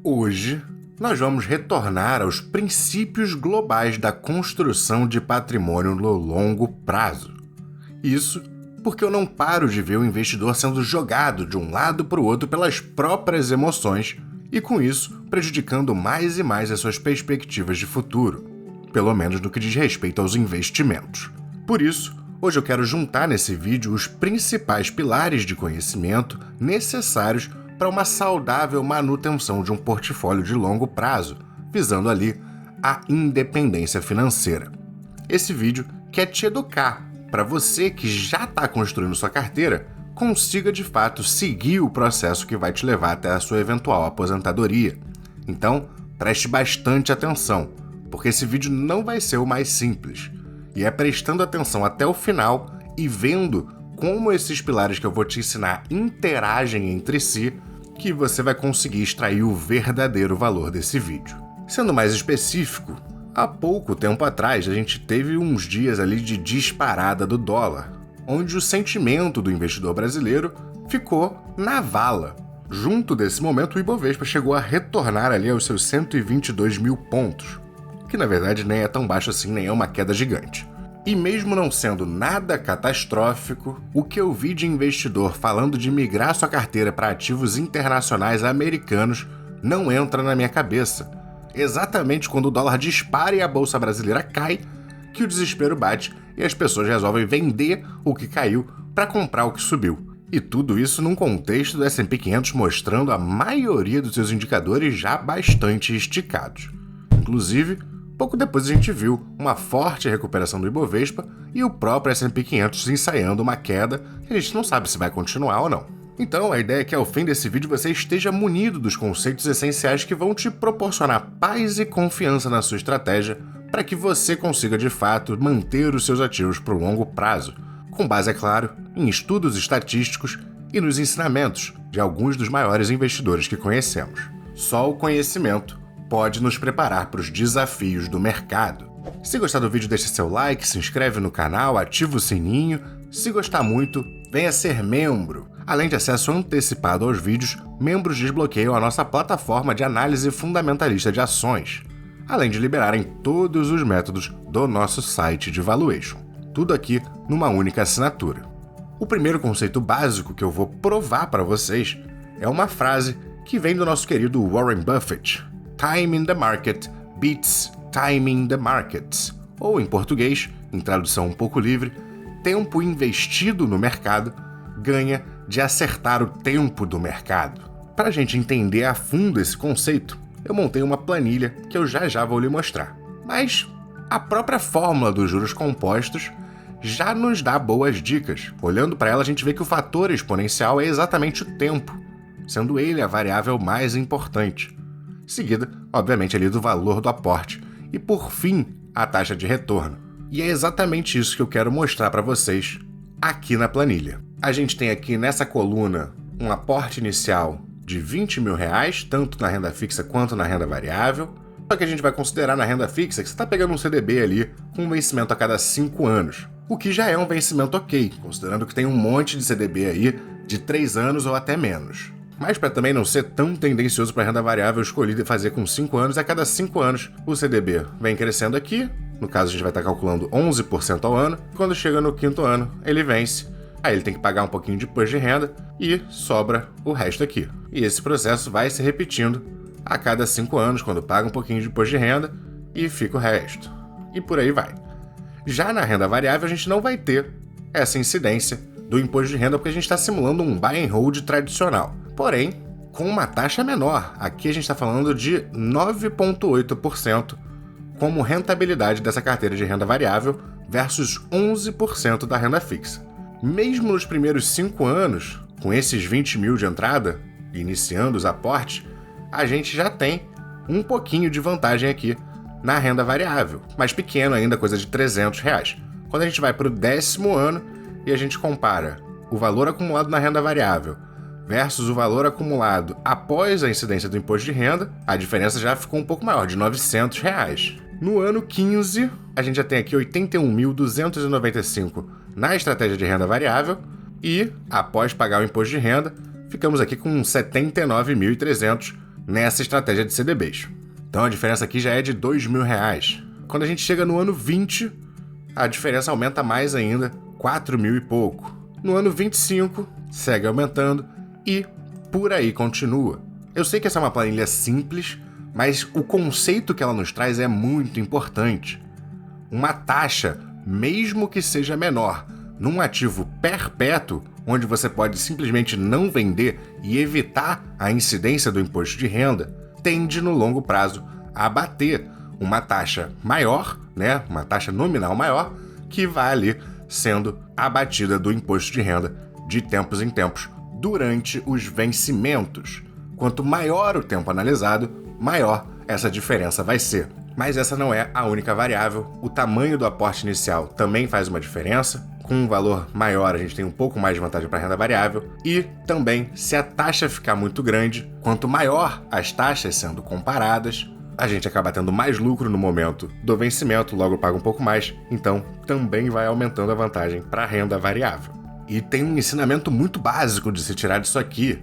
Hoje, nós vamos retornar aos princípios globais da construção de patrimônio no longo prazo. Isso porque eu não paro de ver o investidor sendo jogado de um lado para o outro pelas próprias emoções e, com isso, prejudicando mais e mais as suas perspectivas de futuro, pelo menos no que diz respeito aos investimentos. Por isso, hoje eu quero juntar nesse vídeo os principais pilares de conhecimento necessários para uma saudável manutenção de um portfólio de longo prazo, visando ali a independência financeira. Esse vídeo quer te educar para você que já está construindo sua carteira, consiga de fato seguir o processo que vai te levar até a sua eventual aposentadoria. Então, preste bastante atenção, porque esse vídeo não vai ser o mais simples. E é prestando atenção até o final e vendo como esses pilares que eu vou te ensinar interagem entre si, que você vai conseguir extrair o verdadeiro valor desse vídeo. Sendo mais específico, há pouco tempo atrás a gente teve uns dias ali de disparada do dólar, onde o sentimento do investidor brasileiro ficou na vala. Junto desse momento, o Ibovespa chegou a retornar ali aos seus 122 mil pontos, que na verdade nem é tão baixo assim, nem é uma queda gigante. E mesmo não sendo nada catastrófico, o que eu vi de investidor falando de migrar sua carteira para ativos internacionais americanos não entra na minha cabeça. Exatamente quando o dólar dispara e a bolsa brasileira cai, que o desespero bate e as pessoas resolvem vender o que caiu para comprar o que subiu. E tudo isso num contexto do S&P 500 mostrando a maioria dos seus indicadores já bastante esticados. Inclusive, pouco depois a gente viu uma forte recuperação do Ibovespa e o próprio S&P 500 ensaiando uma queda que a gente não sabe se vai continuar ou não. Então, a ideia é que ao fim desse vídeo você esteja munido dos conceitos essenciais que vão te proporcionar paz e confiança na sua estratégia para que você consiga, de fato, manter os seus ativos por longo prazo, com base, é claro, em estudos estatísticos e nos ensinamentos de alguns dos maiores investidores que conhecemos. Só o conhecimento pode nos preparar para os desafios do mercado. Se gostar do vídeo, deixe seu like, se inscreve no canal, ativa o sininho. Se gostar muito, venha ser membro. Além de acesso antecipado aos vídeos, membros desbloqueiam a nossa plataforma de análise fundamentalista de ações, além de liberarem todos os métodos do nosso site de valuation. Tudo aqui numa única assinatura. O primeiro conceito básico que eu vou provar para vocês é uma frase que vem do nosso querido Warren Buffett. Time in the market beats time in the markets. Ou em português, em tradução um pouco livre, tempo investido no mercado ganha de acertar o tempo do mercado. Para a gente entender a fundo esse conceito, eu montei uma planilha que eu já vou lhe mostrar. Mas a própria fórmula dos juros compostos já nos dá boas dicas. Olhando para ela, a gente vê que o fator exponencial é exatamente o tempo, sendo ele a variável mais importante. Seguida, obviamente, ali do valor do aporte. E, por fim, a taxa de retorno. E é exatamente isso que eu quero mostrar para vocês aqui na planilha. A gente tem aqui nessa coluna um aporte inicial de R$20 mil, tanto na renda fixa quanto na renda variável. Só que a gente vai considerar na renda fixa que você está pegando um CDB ali com um vencimento a cada 5 anos. O que já é um vencimento ok, considerando que tem um monte de CDB aí de 3 anos ou até menos. Mas para também não ser tão tendencioso para a renda variável, eu escolhi fazer com 5 anos, e a cada 5 anos o CDB vem crescendo aqui, no caso a gente vai estar calculando 11% ao ano, e quando chega no 5º ano ele vence, aí ele tem que pagar um pouquinho de imposto de renda e sobra o resto aqui. E esse processo vai se repetindo a cada 5 anos, quando paga um pouquinho de imposto de renda e fica o resto. E por aí vai. Já na renda variável a gente não vai ter essa incidência do imposto de renda porque a gente está simulando um buy and hold tradicional. Porém, com uma taxa menor. Aqui a gente está falando de 9,8% como rentabilidade dessa carteira de renda variável versus 11% da renda fixa. Mesmo nos primeiros 5 anos, com esses 20 mil de entrada, iniciando os aportes, a gente já tem um pouquinho de vantagem aqui na renda variável, mas pequeno ainda, coisa de R$300. Quando a gente vai para o 10º ano e a gente compara o valor acumulado na renda variável versus o valor acumulado após a incidência do imposto de renda, a diferença já ficou um pouco maior, de R$900. No ano 15, a gente já tem aqui 81.295 na estratégia de renda variável e, após pagar o imposto de renda, ficamos aqui com 79.300 nessa estratégia de CDBs. Então a diferença aqui já é de R$2.000. Quando a gente chega no ano 20, a diferença aumenta mais ainda, 4.000 e pouco. No ano 25, segue aumentando e por aí continua. Eu sei que essa é uma planilha simples, mas o conceito que ela nos traz é muito importante. Uma taxa, mesmo que seja menor, num ativo perpétuo, onde você pode simplesmente não vender e evitar a incidência do imposto de renda, tende no longo prazo a bater uma taxa maior, né, uma taxa nominal maior, que vai ali sendo abatida do imposto de renda de tempos em tempos durante os vencimentos. Quanto maior o tempo analisado, maior essa diferença vai ser. Mas essa não é a única variável. O tamanho do aporte inicial também faz uma diferença. Com um valor maior, a gente tem um pouco mais de vantagem para a renda variável. E também, se a taxa ficar muito grande, quanto maior as taxas sendo comparadas, a gente acaba tendo mais lucro no momento do vencimento, logo paga um pouco mais. Então, também vai aumentando a vantagem para a renda variável. E tem um ensinamento muito básico de se tirar disso aqui.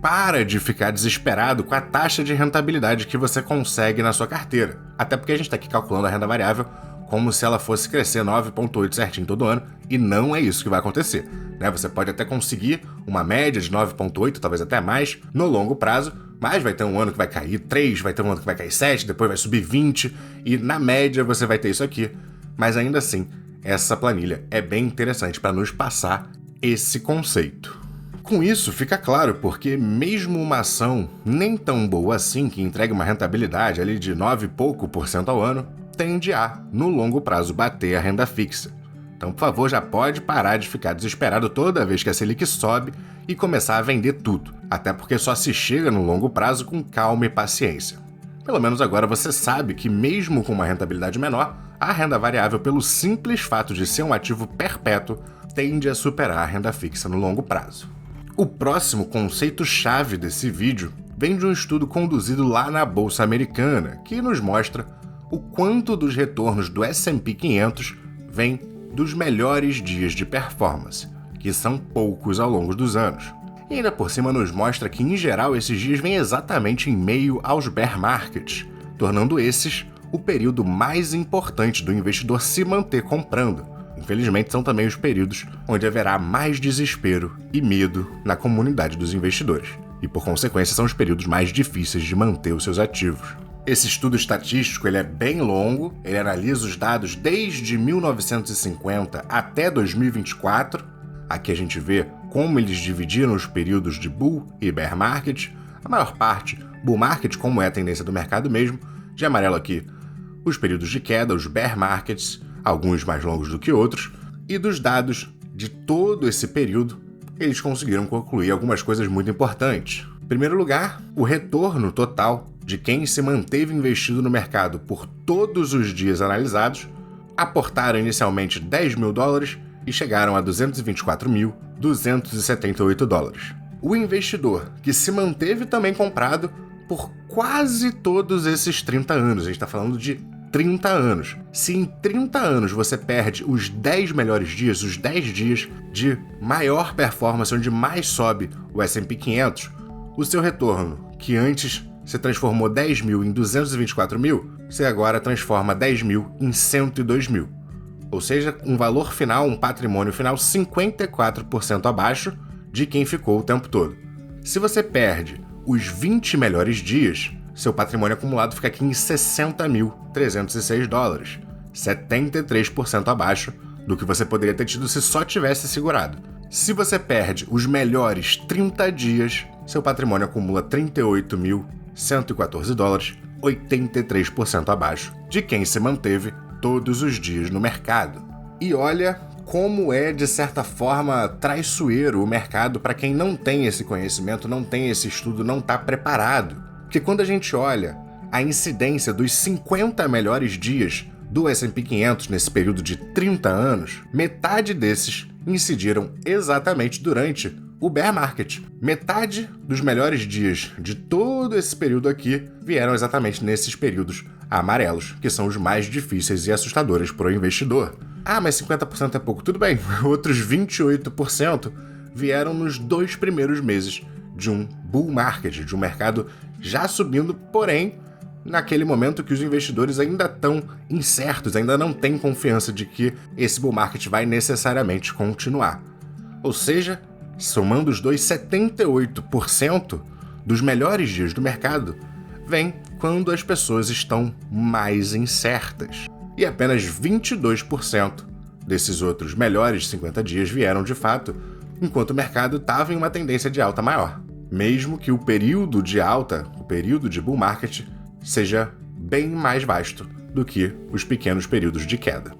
Para de ficar desesperado com a taxa de rentabilidade que você consegue na sua carteira. Até porque a gente está aqui calculando a renda variável como se ela fosse crescer 9,8 certinho todo ano, e não é isso que vai acontecer, né? Você pode até conseguir uma média de 9,8, talvez até mais, no longo prazo, mas vai ter um ano que vai cair 3, vai ter um ano que vai cair 7, depois vai subir 20, e na média você vai ter isso aqui. Mas ainda assim, essa planilha é bem interessante para nos passar esse conceito. Com isso, fica claro porque mesmo uma ação nem tão boa assim, que entrega uma rentabilidade ali de 9 e pouco por cento ao ano, tende a, no longo prazo, bater a renda fixa. Então, por favor, já pode parar de ficar desesperado toda vez que a Selic sobe e começar a vender tudo, até porque só se chega no longo prazo com calma e paciência. Pelo menos agora você sabe que mesmo com uma rentabilidade menor, a renda variável, pelo simples fato de ser um ativo perpétuo, tende a superar a renda fixa no longo prazo. O próximo conceito-chave desse vídeo vem de um estudo conduzido lá na Bolsa Americana, que nos mostra o quanto dos retornos do S&P 500 vem dos melhores dias de performance, que são poucos ao longo dos anos. E ainda por cima nos mostra que, em geral, esses dias vêm exatamente em meio aos bear markets, tornando esses o período mais importante do investidor se manter comprando. Infelizmente, são também os períodos onde haverá mais desespero e medo na comunidade dos investidores. E, por consequência, são os períodos mais difíceis de manter os seus ativos. Esse estudo estatístico ele é bem longo, ele analisa os dados desde 1950 até 2024. Aqui a gente vê como eles dividiram os períodos de bull e bear market. A maior parte, bull market, como é a tendência do mercado mesmo. De amarelo aqui, os períodos de queda, os bear markets, alguns mais longos do que outros, e dos dados de todo esse período, eles conseguiram concluir algumas coisas muito importantes. Em primeiro lugar, o retorno total de quem se manteve investido no mercado por todos os dias analisados, aportaram inicialmente $10.000 e chegaram a $224.278. O investidor que se manteve também comprado por quase todos esses 30 anos, a gente está falando de 30 anos. Se em 30 anos você perde os 10 melhores dias, os 10 dias de maior performance, onde mais sobe o S&P 500, o seu retorno, que antes se transformou 10 mil em 224 mil, você agora transforma 10 mil em 102 mil. Ou seja, um valor final, um patrimônio final 54% abaixo de quem ficou o tempo todo. Se você perde os 20 melhores dias, seu patrimônio acumulado fica aqui em $60.306, 73% abaixo do que você poderia ter tido se só tivesse segurado. Se você perde os melhores 30 dias, seu patrimônio acumula $38.114, 83% abaixo de quem se manteve todos os dias no mercado. E olha como é, de certa forma, traiçoeiro o mercado para quem não tem esse conhecimento, não tem esse estudo, não está preparado. Porque quando a gente olha a incidência dos 50 melhores dias do S&P 500 nesse período de 30 anos, metade desses incidiram exatamente durante o bear market. Metade dos melhores dias de todo esse período aqui vieram exatamente nesses períodos amarelos, que são os mais difíceis e assustadores para o investidor. Ah, mas 50% é pouco. Tudo bem, outros 28% vieram nos 2 primeiros meses de um bull market, de um mercado já subindo, porém, naquele momento que os investidores ainda estão incertos, ainda não têm confiança de que esse bull market vai necessariamente continuar. Ou seja, somando os dois, 78% dos melhores dias do mercado vem quando as pessoas estão mais incertas. E apenas 22% desses outros melhores 50 dias vieram de fato, enquanto o mercado estava em uma tendência de alta maior. Mesmo que o período de alta, o período de bull market, seja bem mais vasto do que os pequenos períodos de queda.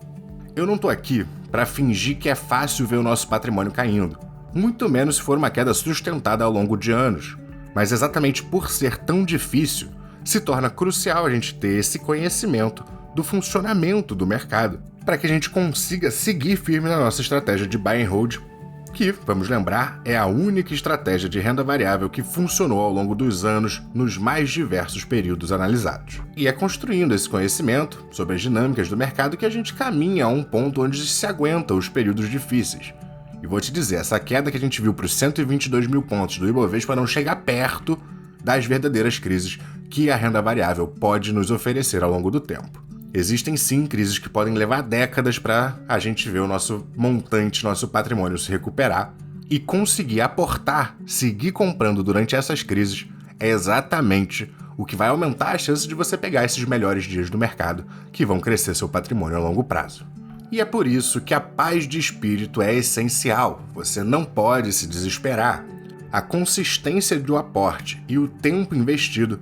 Eu não estou aqui para fingir que é fácil ver o nosso patrimônio caindo, muito menos se for uma queda sustentada ao longo de anos. Mas exatamente por ser tão difícil, se torna crucial a gente ter esse conhecimento do funcionamento do mercado, para que a gente consiga seguir firme na nossa estratégia de buy and hold, que, vamos lembrar, é a única estratégia de renda variável que funcionou ao longo dos anos nos mais diversos períodos analisados. E é construindo esse conhecimento sobre as dinâmicas do mercado que a gente caminha a um ponto onde se aguenta os períodos difíceis. E vou te dizer, essa queda que a gente viu para os 122 mil pontos do Ibovespa não chega perto das verdadeiras crises que a renda variável pode nos oferecer ao longo do tempo. Existem sim crises que podem levar décadas para a gente ver o nosso montante, nosso patrimônio se recuperar, e conseguir aportar, seguir comprando durante essas crises é exatamente o que vai aumentar a chance de você pegar esses melhores dias do mercado que vão crescer seu patrimônio a longo prazo. E é por isso que a paz de espírito é essencial. Você não pode se desesperar. A consistência do aporte e o tempo investido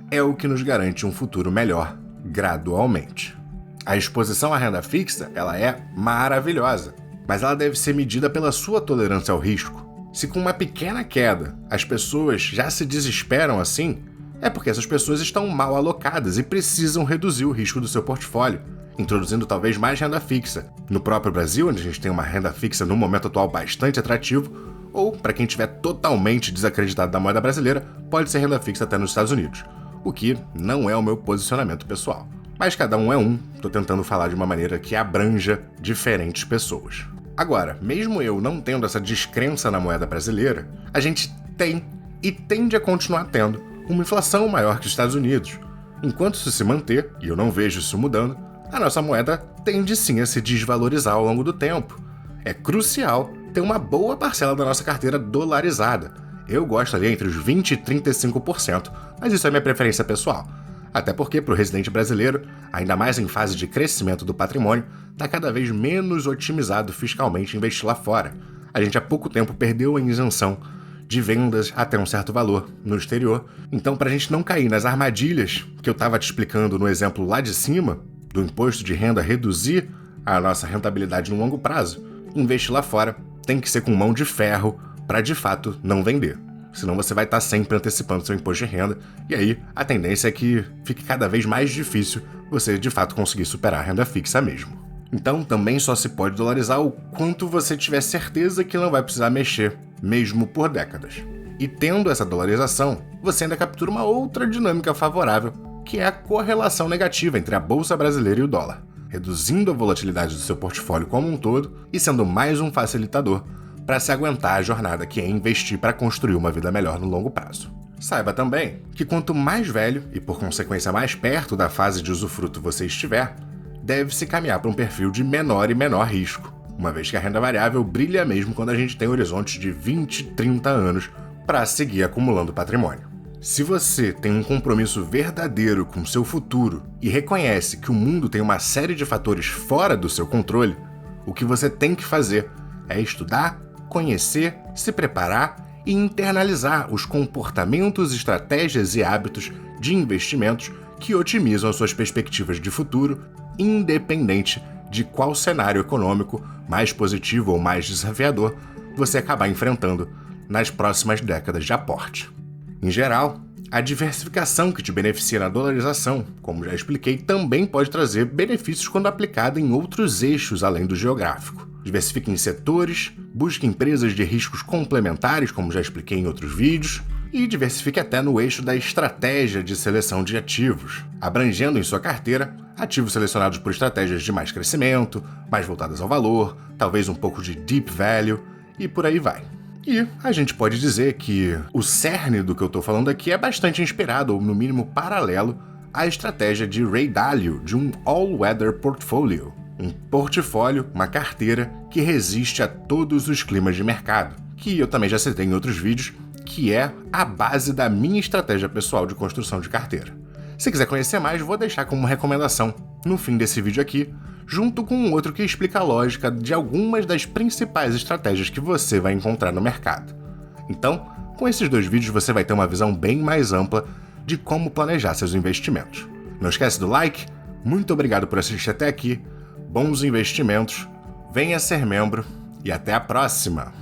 é o que nos garante um futuro melhor gradualmente. A exposição à renda fixa, ela é maravilhosa, mas ela deve ser medida pela sua tolerância ao risco. Se com uma pequena queda as pessoas já se desesperam assim, é porque essas pessoas estão mal alocadas e precisam reduzir o risco do seu portfólio, introduzindo talvez mais renda fixa. No próprio Brasil, onde a gente tem uma renda fixa no momento atual bastante atrativo, ou, para quem estiver totalmente desacreditado da moeda brasileira, pode ser renda fixa até nos Estados Unidos, o que não é o meu posicionamento pessoal. Mas cada um é um, estou tentando falar de uma maneira que abranja diferentes pessoas. Agora, mesmo eu não tendo essa descrença na moeda brasileira, a gente tem e tende a continuar tendo uma inflação maior que os Estados Unidos. Enquanto isso se manter, e eu não vejo isso mudando, a nossa moeda tende sim a se desvalorizar ao longo do tempo. É crucial ter uma boa parcela da nossa carteira dolarizada. Eu gosto ali entre os 20% e 35%, mas isso é minha preferência pessoal. Até porque, para o residente brasileiro, ainda mais em fase de crescimento do patrimônio, está cada vez menos otimizado fiscalmente investir lá fora. A gente há pouco tempo perdeu a isenção de vendas até um certo valor no exterior. Então, para a gente não cair nas armadilhas que eu estava te explicando no exemplo lá de cima, do imposto de renda reduzir a nossa rentabilidade no longo prazo, investir lá fora tem que ser com mão de ferro para de fato não vender. Senão você vai estar sempre antecipando seu imposto de renda, e aí a tendência é que fique cada vez mais difícil você de fato conseguir superar a renda fixa mesmo. Então também só se pode dolarizar o quanto você tiver certeza que não vai precisar mexer, mesmo por décadas. E tendo essa dolarização, você ainda captura uma outra dinâmica favorável, que é a correlação negativa entre a Bolsa Brasileira e o dólar, reduzindo a volatilidade do seu portfólio como um todo e sendo mais um facilitador para se aguentar a jornada que é investir para construir uma vida melhor no longo prazo. Saiba também que quanto mais velho e, por consequência, mais perto da fase de usufruto você estiver, deve-se caminhar para um perfil de menor e menor risco, uma vez que a renda variável brilha mesmo quando a gente tem horizontes de 20, 30 anos para seguir acumulando patrimônio. Se você tem um compromisso verdadeiro com seu futuro e reconhece que o mundo tem uma série de fatores fora do seu controle, o que você tem que fazer é estudar, conhecer, se preparar e internalizar os comportamentos, estratégias e hábitos de investimentos que otimizam as suas perspectivas de futuro, independente de qual cenário econômico, mais positivo ou mais desafiador, você acabar enfrentando nas próximas décadas de aporte. Em geral, a diversificação que te beneficia na dolarização, como já expliquei, também pode trazer benefícios quando aplicada em outros eixos além do geográfico. Diversifique em setores, busque empresas de riscos complementares, como já expliquei em outros vídeos, e diversifique até no eixo da estratégia de seleção de ativos, abrangendo em sua carteira ativos selecionados por estratégias de mais crescimento, mais voltadas ao valor, talvez um pouco de deep value, e por aí vai. E a gente pode dizer que o cerne do que eu estou falando aqui é bastante inspirado, ou no mínimo paralelo, à estratégia de Ray Dalio de um All-Weather Portfolio. Um portfólio, uma carteira que resiste a todos os climas de mercado, que eu também já citei em outros vídeos, que é a base da minha estratégia pessoal de construção de carteira. Se quiser conhecer mais, vou deixar como recomendação no fim desse vídeo aqui, junto com um outro que explica a lógica de algumas das principais estratégias que você vai encontrar no mercado. Então, com esses 2 vídeos você vai ter uma visão bem mais ampla de como planejar seus investimentos. Não esquece do like, muito obrigado por assistir até aqui, bons investimentos, venha ser membro e até a próxima!